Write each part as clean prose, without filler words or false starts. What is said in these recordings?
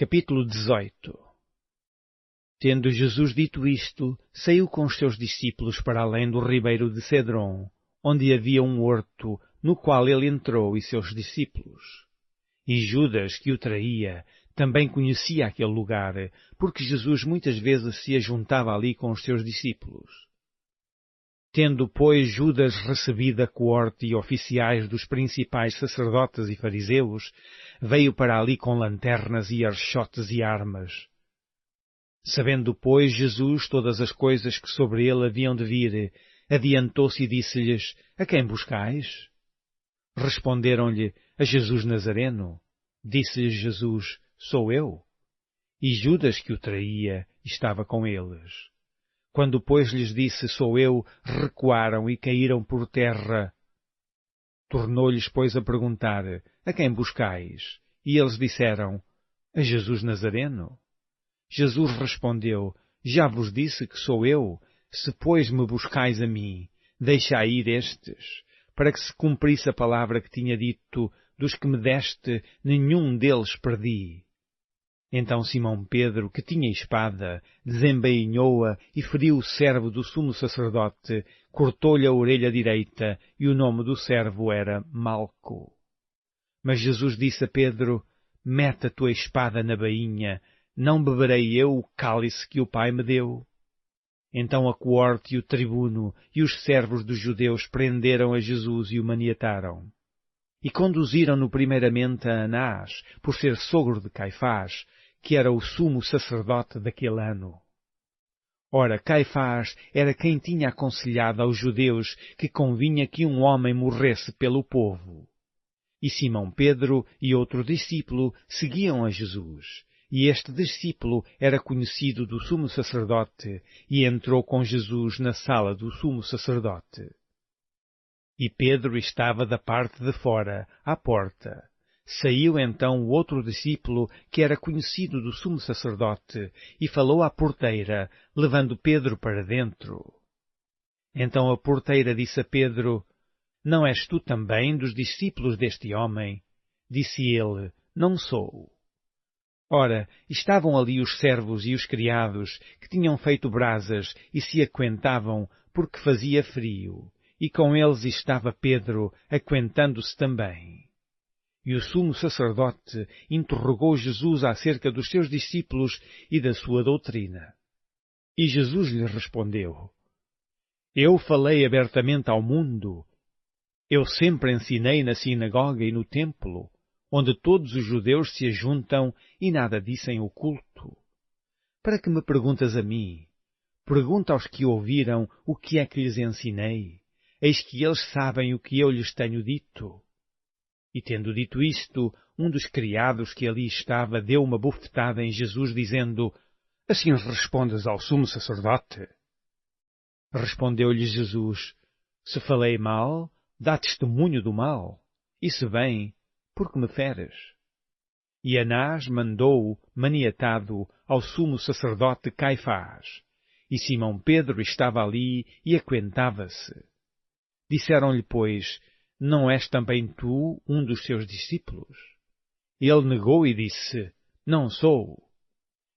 Capítulo 18. Tendo Jesus dito isto, saiu com os seus discípulos para além do ribeiro de Cedron, onde havia um horto, no qual ele entrou e seus discípulos. E Judas, que o traía, também conhecia aquele lugar, porque Jesus muitas vezes se ajuntava ali com os seus discípulos. Tendo, pois, Judas recebido a coorte e oficiais dos principais sacerdotes e fariseus, veio para ali com lanternas e archotes e armas. Sabendo, pois, Jesus todas as coisas que sobre ele haviam de vir, adiantou-se e disse-lhes: A quem buscais? Responderam-lhe: A Jesus Nazareno. Disse-lhes Jesus: Sou eu. E Judas, que o traía, estava com eles. Quando, pois, lhes disse, Sou eu, recuaram e caíram por terra. Tornou-lhes, pois, a perguntar: A quem buscais? E eles disseram: A Jesus Nazareno. Jesus respondeu: Já vos disse que sou eu. Se, pois, me buscais a mim, deixai ir estes, para que se cumprisse a palavra que tinha dito: Dos que me deste, nenhum deles perdi. Então Simão Pedro, que tinha espada, desembainhou-a e feriu o servo do sumo sacerdote, cortou-lhe a orelha direita, e o nome do servo era Malco. Mas Jesus disse a Pedro: Mete a tua espada na bainha, não beberei eu o cálice que o Pai me deu? Então a coorte e o tribuno e os servos dos judeus prenderam a Jesus e o maniataram. E conduziram-no primeiramente a Anás, por ser sogro de Caifás, que era o sumo sacerdote daquele ano. Ora, Caifás era quem tinha aconselhado aos judeus que convinha que um homem morresse pelo povo. E Simão Pedro e outro discípulo seguiam a Jesus, e este discípulo era conhecido do sumo sacerdote, e entrou com Jesus na sala do sumo sacerdote. E Pedro estava da parte de fora, à porta. Saiu então o outro discípulo, que era conhecido do sumo sacerdote, e falou à porteira, levando Pedro para dentro. Então a porteira disse a Pedro: Não és tu também dos discípulos deste homem? Disse ele: Não sou. Ora, estavam ali os servos e os criados, que tinham feito brasas e se aquentavam, porque fazia frio, e com eles estava Pedro, aquentando-se também. E o sumo sacerdote interrogou Jesus acerca dos seus discípulos e da sua doutrina. E Jesus lhe respondeu: Eu falei abertamente ao mundo. Eu sempre ensinei na sinagoga e no templo, onde todos os judeus se ajuntam, e nada disse em oculto. Para que me perguntas a mim? Pergunta aos que ouviram o que é que lhes ensinei. Eis que eles sabem o que eu lhes tenho dito. E tendo dito isto, um dos criados que ali estava deu uma bofetada em Jesus, dizendo: Assim respondes ao sumo sacerdote? Respondeu-lhe Jesus: Se falei mal, dá testemunho do mal. E se bem, por que me feres? E Anás mandou-o, maniatado, ao sumo sacerdote Caifás. E Simão Pedro estava ali e aquentava-se. Disseram-lhe, pois: Não és também tu um dos seus discípulos? Ele negou e disse: Não sou.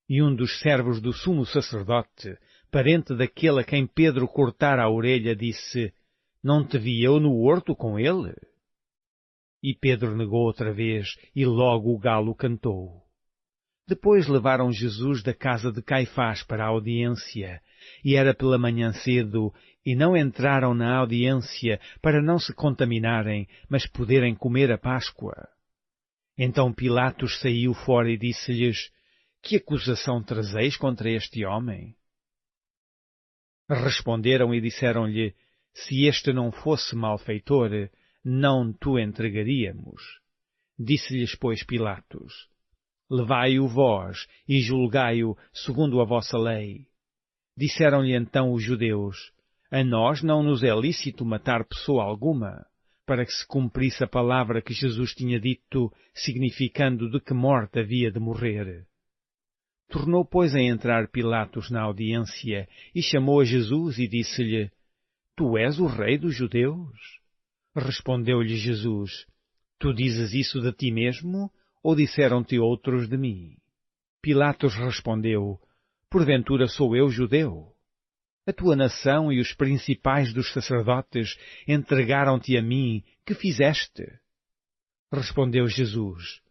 E um dos servos do sumo sacerdote, parente daquele a quem Pedro cortara a orelha, disse: Não te vi eu no horto com ele? E Pedro negou outra vez, e logo o galo cantou. Depois levaram Jesus da casa de Caifás para a audiência, e era pela manhã cedo, e não entraram na audiência para não se contaminarem, mas poderem comer a Páscoa. Então Pilatos saiu fora e disse-lhes: Que acusação trazeis contra este homem? Responderam e disseram-lhe: Se este não fosse malfeitor, não te entregaríamos. Disse-lhes, pois, Pilatos: Levai-o vós e julgai-o segundo a vossa lei. Disseram-lhe então os judeus: A nós não nos é lícito matar pessoa alguma, para que se cumprisse a palavra que Jesus tinha dito, significando de que morte havia de morrer. Tornou, pois, a entrar Pilatos na audiência e chamou a Jesus e disse-lhe: Tu és o rei dos judeus? Respondeu-lhe Jesus: Tu dizes isso de ti mesmo, ou disseram-te outros de mim? Pilatos respondeu: Porventura sou eu judeu? A tua nação e os principais dos sacerdotes entregaram-te a mim. Que fizeste? Respondeu Jesus: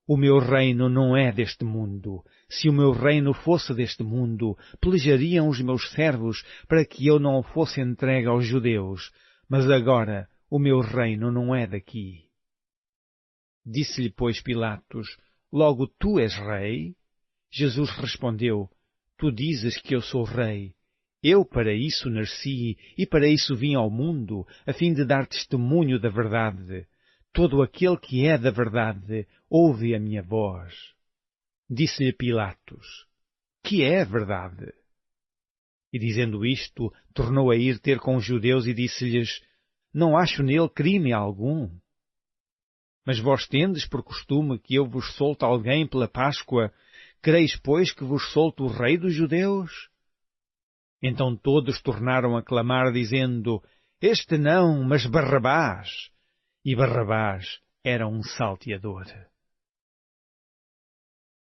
O meu reino não é deste mundo. Se o meu reino fosse deste mundo, pelejariam os meus servos para que eu não o fosse entregue aos judeus. Mas agora o meu reino não é daqui. Disse-lhe, pois, Pilatos: Logo tu és rei? Jesus respondeu: Tu dizes que eu sou rei. Eu para isso nasci e para isso vim ao mundo, a fim de dar testemunho da verdade. Todo aquele que é da verdade ouve a minha voz. Disse-lhe Pilatos: Que é a verdade? E dizendo isto, tornou a ir ter com os judeus e disse-lhes: Não acho nele crime algum. Mas vós tendes por costume que eu vos solte alguém pela Páscoa. Quereis, pois, que vos solte o rei dos judeus? Então todos tornaram a clamar, dizendo: Este não, mas Barrabás. E Barrabás era um salteador.